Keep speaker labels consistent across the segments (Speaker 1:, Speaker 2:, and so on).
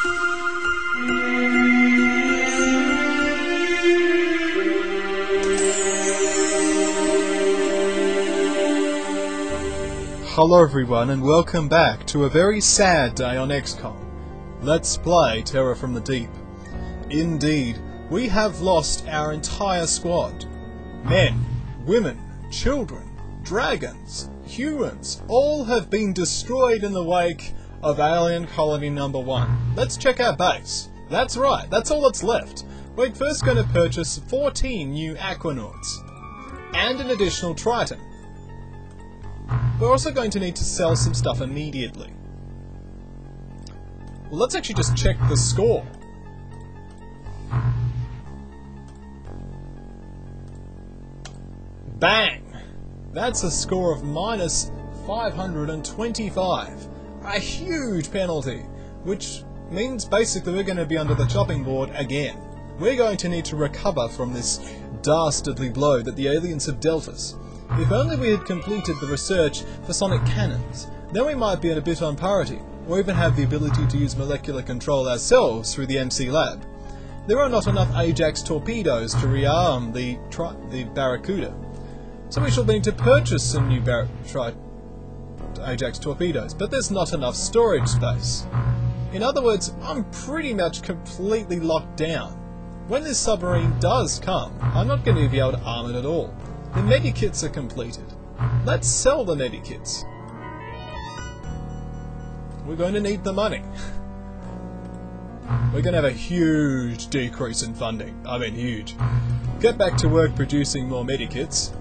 Speaker 1: Hello everyone and welcome back to a very sad day on XCOM. Let's play Terror from the Deep. Indeed, we have lost our entire squad. Men, women, children, dragons, humans, all have been destroyed in the wake of Alien Colony number 1. Let's check our base. That's right, that's all that's left. We're first going to purchase 14 new Aquanauts and an additional Triton. We're also going to need to sell some stuff immediately. Well, let's actually just check the score. Bang! That's a score of minus 525. A huge penalty, which means basically we're going to be under the chopping board again. We're going to need to recover from this dastardly blow that the aliens have dealt us. If only we had completed the research for sonic cannons, then we might be at a bit on parity, or even have the ability to use molecular control ourselves through the MC lab. There are not enough Ajax torpedoes to rearm the Barracuda, so we shall need to purchase some new Ajax torpedoes, but there's not enough storage space. In other words, I'm pretty much completely locked down. When this submarine does come, I'm not going to be able to arm it at all. The medikits are completed. Let's sell the medikits. We're going to need the money. We're going to have a huge decrease in funding. I mean huge. Get back to work producing more medikits.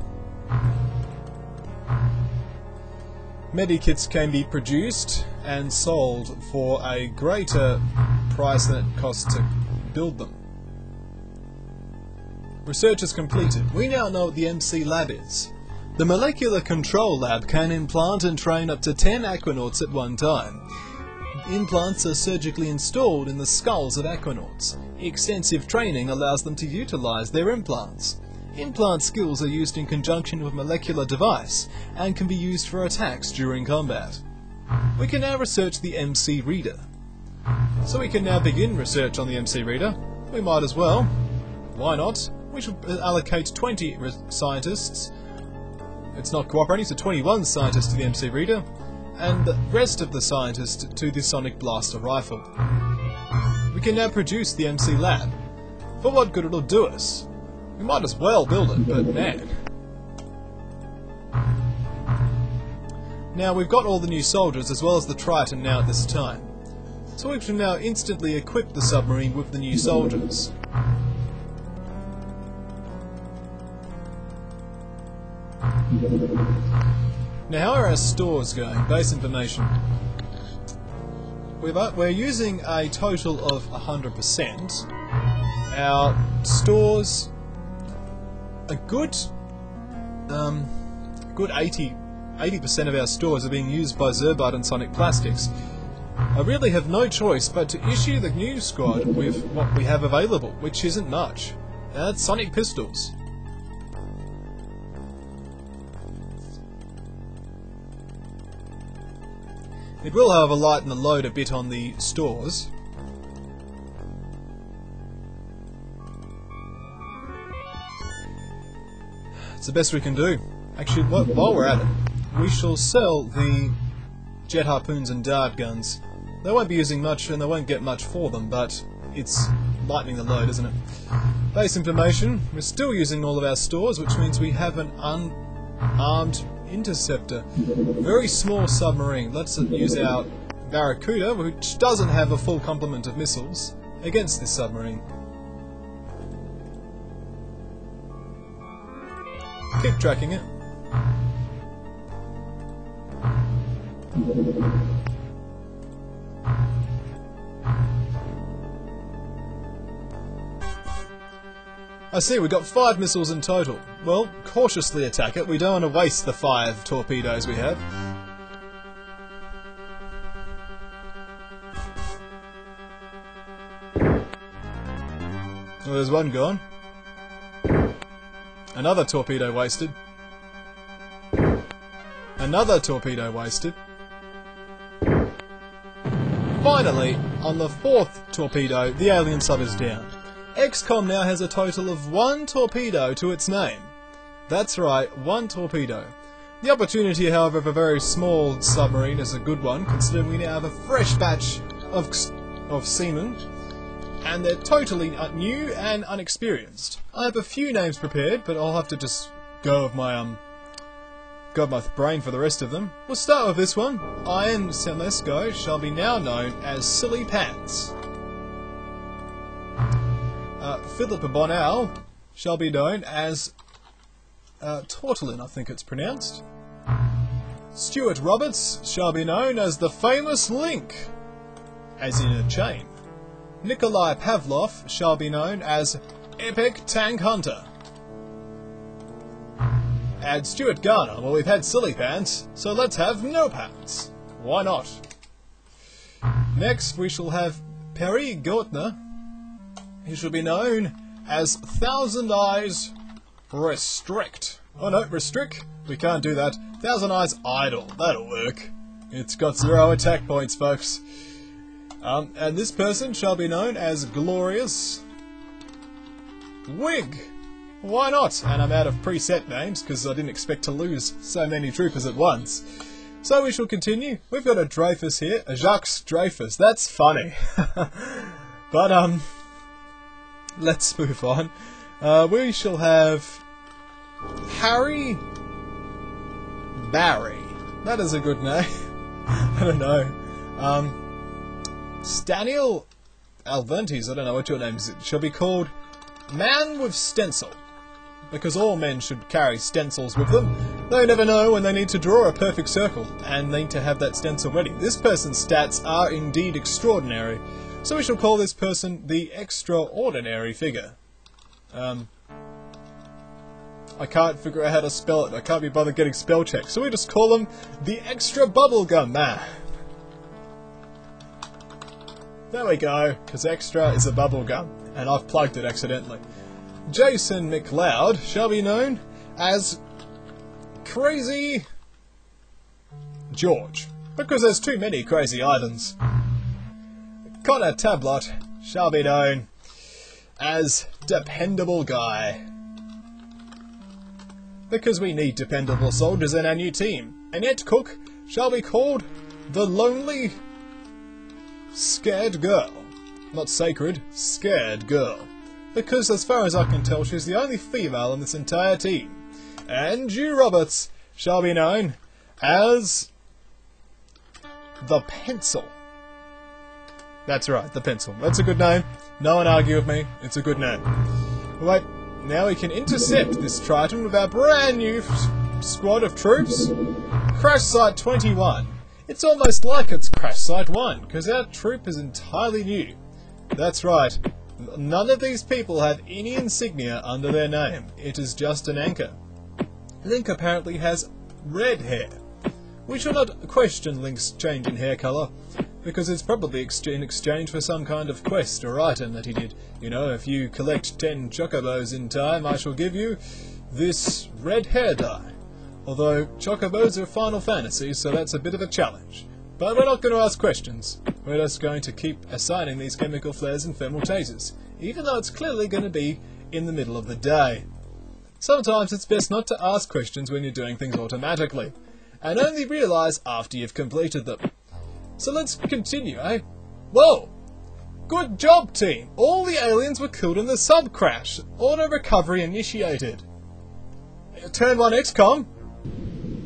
Speaker 1: Medikits can be produced and sold for a greater price than it costs to build them. Research is completed. We now know what the MC lab is. The molecular control lab can implant and train up to 10 Aquanauts at one time. Implants are surgically installed in the skulls of Aquanauts. Extensive training allows them to utilize their implants. Implant skills are used in conjunction with molecular device and can be used for attacks during combat. We can now research the MC reader. So we can now begin research on the MC reader. We might as well. Why not? We should allocate 20 scientists. It's not cooperating, so 21 scientists to the MC reader, and the rest of the scientists to the sonic blaster rifle. We can now produce the MC lab. For what good it'll do us? We might as well build it, but man. Now we've got all the new soldiers as well as the Triton now at this time. So we can now instantly equip the submarine with the new soldiers. Now how are our stores going? Base information. We're using a total of 100%. Our stores, a good 80% of our stores are being used by Zerbud and Sonic Plastics. I really have no choice but to issue the new squad with what we have available, which isn't much. That's Sonic Pistols. It will, however, lighten the load a bit on the stores. It's the best we can do. Actually, while we're at it, we shall sell the jet harpoons and dart guns. They won't be using much and they won't get much for them, but it's lightening the load, isn't it? Base information. We're still using all of our stores, which means we have an unarmed interceptor. Very small submarine. Let's use our Barracuda, which doesn't have a full complement of missiles, against this submarine. Keep tracking it. I see, we've got 5 missiles in total. Well, cautiously attack it. We don't want to waste the 5 torpedoes we have. Well, there's one gone. Another torpedo wasted. Another torpedo wasted. finally, on the 4th torpedo, the alien sub is down. XCOM now has a total of 1 torpedo to its name. That's right, 1 torpedo. The opportunity, however, of a very small submarine is a good one, considering we now have a fresh batch of seamen, and they're totally new and unexperienced. I have a few names prepared, but I'll have to just go with my brain for the rest of them. We'll start with this one. Ian Semesco shall be now known as Silly Pants. Philip Bonal shall be known as Tortolin, I think it's pronounced. Stuart Roberts shall be known as the Famous Link, as in a chain. Nikolai Pavlov shall be known as Epic Tank Hunter. Add Stuart Garner. Well, we've had Silly Pants, so let's have No Pants. Why not? Next, we shall have Perry Gortner. He shall be known as Thousand Eyes Restrict. Oh no, Restrict? We can't do that. Thousand Eyes Idle. That'll work. It's got 0 attack points, folks. And this person shall be known as Glorious Wig. Why not? And I'm out of preset names because I didn't expect to lose so many troopers at once. So we shall continue. We've got a Dreyfus here, a Jacques Dreyfus. That's funny. But let's move on. We shall have Harry Barry. That is a good name. I don't know. Staniel Alventes, I don't know what your name is. It shall be called Man with Stencil, because all men should carry stencils with them. They never know when they need to draw a perfect circle and need to have that stencil ready. This person's stats are indeed extraordinary, so we shall call this person the Extraordinary Figure. I can't figure out how to spell it. I can't be bothered getting spell check, so we just call him the Extra Bubblegum Man. There we go, because extra is a bubblegum, and I've plugged it accidentally. Jason McLeod shall be known as Crazy George, because there's too many crazy items. Connor Tablot shall be known as Dependable Guy, because we need dependable soldiers in our new team. Annette Cook shall be called the Lonely Scared Girl. Not sacred, scared girl. Because as far as I can tell, she's the only female in this entire team. And Jew Roberts shall be known as the Pencil. That's right, the Pencil. That's a good name. No one argue with me. It's a good name. Right, now we can intercept this Triton with our brand new squad of troops. Crash Site 21. It's almost like it's Crash Site 1, because our troop is entirely new. That's right. None of these people have any insignia under their name. It is just an anchor. Link apparently has red hair. We shall not question Link's change in hair colour, because it's probably in exchange for some kind of quest or item that he did. You know, if you collect 10 chocobos in time, I shall give you this red hair dye. Although chocobos are Final Fantasy, so that's a bit of a challenge. But we're not going to ask questions. We're just going to keep assigning these chemical flares and thermal tasers, even though it's clearly going to be in the middle of the day. Sometimes it's best not to ask questions when you're doing things automatically, and only realise after you've completed them. So let's continue, eh? Whoa! Good job, team! All the aliens were killed in the sub-crash. Auto-recovery initiated. Turn 1 XCOM.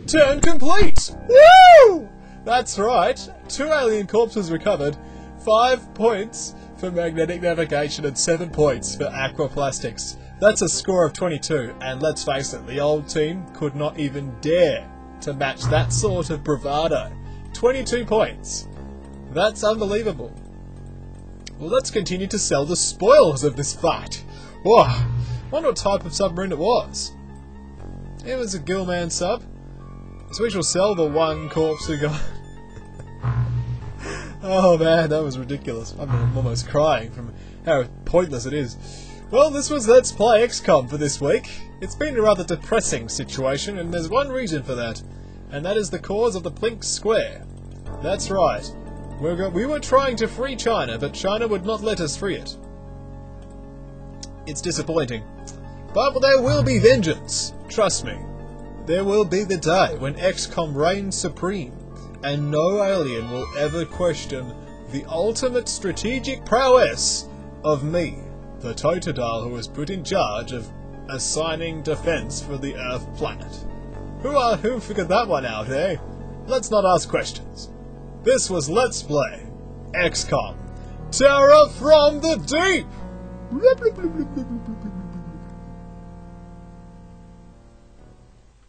Speaker 1: Turn complete! Woo! That's right. 2 alien corpses recovered, 5 points for magnetic navigation and 7 points for aquaplastics. That's a score of 22, and let's face it, the old team could not even dare to match that sort of bravado. 22 points. That's unbelievable. Well, let's continue to sell the spoils of this fight. Whoa, wonder what type of submarine it was. It was a Gillman sub. So we shall sell the 1 corpse we got. Oh man, that was ridiculous. I'm almost crying from how pointless it is. Well, this was Let's Play XCOM for this week. It's been a rather depressing situation, and there's one reason for that. And that is the cause of the Plink Square. That's right. We were trying to free China, but China would not let us free it. It's disappointing. But there will be vengeance. Trust me. There will be the day when XCOM reigns supreme, and no alien will ever question the ultimate strategic prowess of me, the Totodile who was put in charge of assigning defense for the Earth planet. Who figured that one out, eh? Let's not ask questions. This was Let's Play XCOM Terror from the Deep!